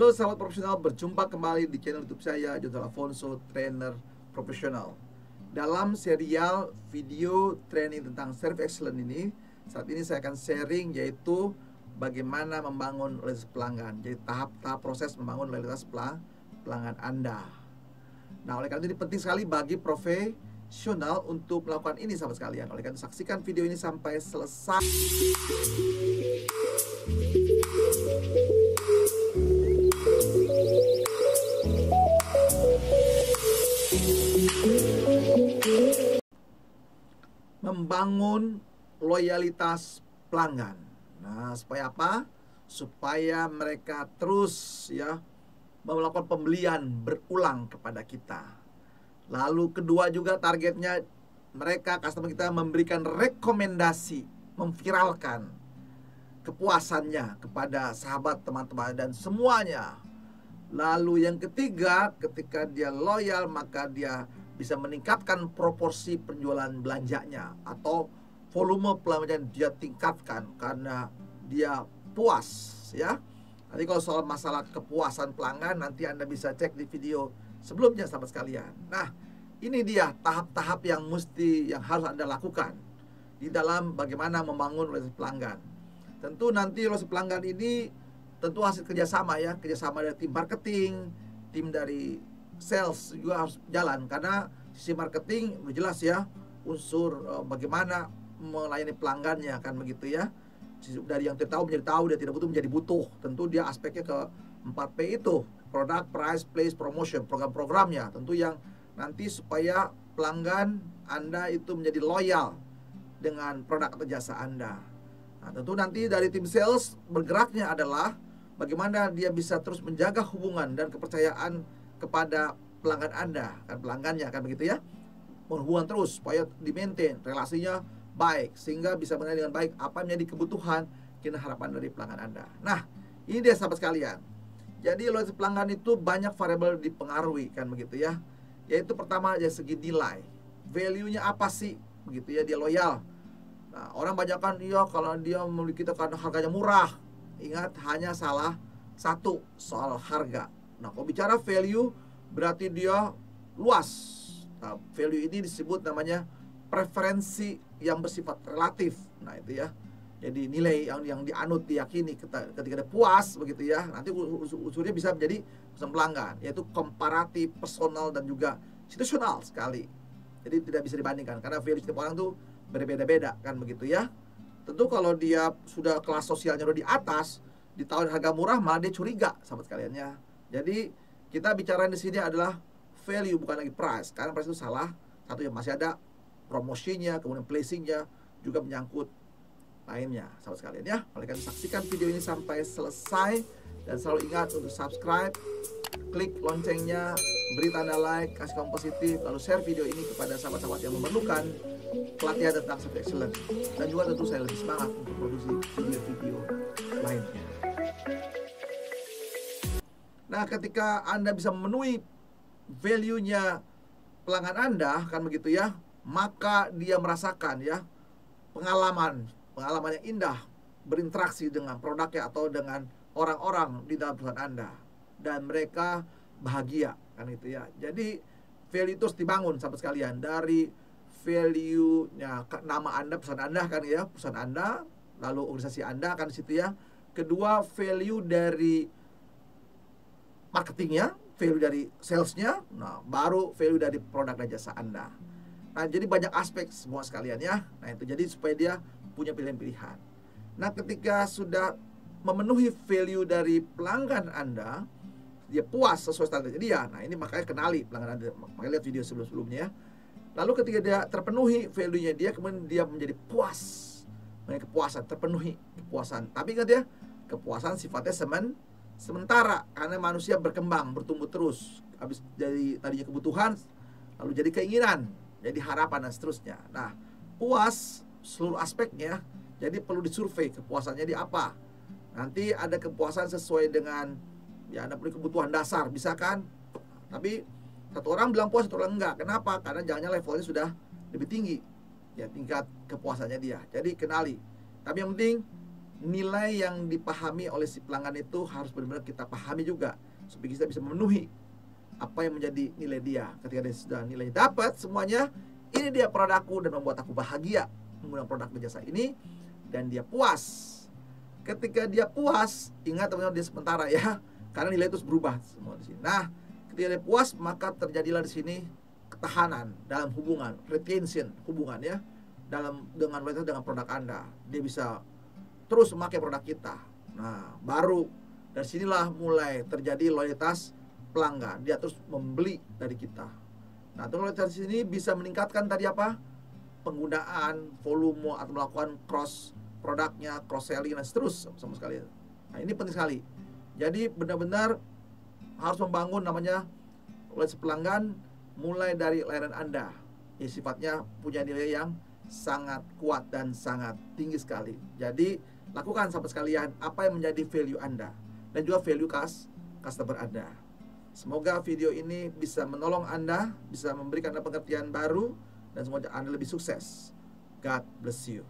Halo sahabat profesional, berjumpa kembali di channel YouTube saya, Jonathan Afonso, trainer profesional. Dalam serial video training tentang service excellence ini, saat ini saya akan sharing yaitu bagaimana membangun loyalitas pelanggan. Jadi tahap-tahap proses membangun loyalitas pelanggan Anda. Nah, oleh karena itu penting sekali bagi profesional untuk melakukan ini sahabat sekalian. Oleh karena itu saksikan video ini sampai selesai. Membangun loyalitas pelanggan. Nah, supaya apa? Supaya mereka terus melakukan pembelian berulang kepada kita. Lalu kedua juga targetnya mereka, customer kita, memberikan rekomendasi, memviralkan kepuasannya kepada sahabat, teman-teman, dan semuanya. Lalu yang ketiga, ketika dia loyal, maka dia bisa meningkatkan proporsi penjualan belanjanya atau volume pelanggan dia tingkatkan karena dia puas ya. Nanti kalau soal masalah kepuasan pelanggan nanti Anda bisa cek di video sebelumnya sahabat sekalian. Nah, ini dia tahap-tahap yang harus Anda lakukan di dalam bagaimana membangun loyalitas pelanggan. Tentu nanti loyalitas pelanggan ini tentu hasil kerjasama ya, kerjasama dari tim marketing, tim dari sales juga harus jalan, karena sisi marketing udah jelas ya unsur bagaimana melayani pelanggannya kan begitu ya. Dari yang tidak tahu menjadi tahu, dia tidak butuh menjadi butuh. Tentu dia aspeknya ke 4P itu, product, price, place, promotion, program-programnya. Tentu yang nanti supaya pelanggan Anda itu menjadi loyal dengan produk atau jasa Anda. Nah, tentu nanti dari tim sales bergeraknya adalah bagaimana dia bisa terus menjaga hubungan dan kepercayaan kepada pelanggan Anda, kan pelanggannya kan begitu ya. Berhubungan terus supaya di-maintain relasinya baik sehingga bisa mengenali dengan baik apa yang menjadi kebutuhan dan harapan dari pelanggan Anda. Nah, ini dia sahabat sekalian. Jadi loyalitas pelanggan itu banyak variabel dipengaruhi kan begitu ya. Yaitu pertama dari segi nilai. Value-nya apa sih? Begitu ya, dia loyal. Nah, orang banyak kan kalau dia memiliki kita karena harganya murah. Ingat, hanya salah satu soal harga. Nah, kalau bicara value berarti dia luas. Nah, value ini disebut namanya preferensi yang bersifat relatif. Nah, itu ya. Jadi nilai yang dianut, diyakini ketika dia puas begitu ya. Nanti unsurnya bisa menjadi pesan pelanggan, yaitu komparatif, personal, dan juga situasional sekali. Jadi tidak bisa dibandingkan karena value setiap orang tuh berbeda-beda kan begitu ya. Tentu kalau dia sudah kelas sosialnya udah di atas, ditawarin harga murah malah dia curiga sahabat sekalian ya. Jadi kita bicara di sini adalah value bukan lagi price, karena price itu salah satu, yang masih ada promosinya, kemudian placingnya juga menyangkut lainnya sahabat sekalian ya. Oleh karena saksikan video ini sampai selesai dan selalu ingat untuk subscribe, klik loncengnya, beri tanda like, kasih komen positif, lalu share video ini kepada sahabat-sahabat yang memerlukan pelatihan tentang service excellence, dan juga tentu saya lebih semangat untuk produksi video-video lainnya. Nah, ketika Anda bisa memenuhi value-nya pelanggan Anda kan begitu ya, maka dia merasakan ya pengalaman yang indah berinteraksi dengan produknya atau dengan orang-orang di dalam perusahaan Anda, dan mereka bahagia kan itu ya. Jadi value itu harus dibangun sahabat sekalian, dari value-nya nama Anda, perusahaan Anda kan ya, perusahaan Anda, lalu organisasi Anda kan di situ ya. Kedua, value dari marketingnya, value dari salesnya, nah baru value dari produk dan jasa Anda. Nah, jadi banyak aspek semua sekalian ya. Nah, itu jadi supaya dia punya pilihan-pilihan. Nah, ketika sudah memenuhi value dari pelanggan Anda, dia puas sesuai standar dia. Nah, ini makanya kenali pelanggan Anda, makanya lihat video sebelum-sebelumnya ya. Lalu ketika dia terpenuhi value-nya dia, kemudian dia menjadi puas. Menjadi kepuasan, terpenuhi kepuasan. Tapi ingat ya, kepuasan sifatnya sementara, karena manusia berkembang, bertumbuh terus. Habis jadi tadinya kebutuhan, lalu jadi keinginan, jadi harapan, dan seterusnya. Nah, puas seluruh aspeknya, jadi perlu disurvei kepuasannya di apa. Nanti ada kepuasan sesuai dengan ya Anda punya kebutuhan dasar, bisa kan? Tapi satu orang bilang puas, satu orang enggak. Kenapa? Karena jangannya levelnya sudah lebih tinggi ya tingkat kepuasannya dia. Jadi kenali. Tapi yang penting nilai yang dipahami oleh si pelanggan itu harus benar-benar kita pahami juga, supaya kita bisa memenuhi apa yang menjadi nilai dia. Ketika dia sudah nilai dapat semuanya, ini dia produkku dan membuat aku bahagia menggunakan produk dan jasa ini, dan dia puas. Ketika dia puas, ingat teman-teman, dia sementara ya, karena nilai itu berubah semua di sini. Nah, ketika dia puas, maka terjadilah di sini ketahanan dalam hubungan, retention hubungan ya, dengan produk Anda. Dia bisa terus memakai produk kita. Nah, baru dari sinilah mulai terjadi loyalitas pelanggan. Dia terus membeli dari kita. Nah, terus loyalitas ini bisa meningkatkan tadi apa? Penggunaan, volume, atau melakukan cross produknya, cross selling, dan seterus sama sekali. Nah, ini penting sekali. Jadi benar-benar harus membangun namanya loyalitas pelanggan mulai dari layanan Anda. Ya, sifatnya punya nilai yang sangat kuat dan sangat tinggi sekali. Jadi lakukan sahabat sekalian apa yang menjadi value Anda dan juga value customer Anda. Semoga video ini bisa menolong Anda, bisa memberikan Anda pengertian baru, dan semoga Anda lebih sukses. God bless you.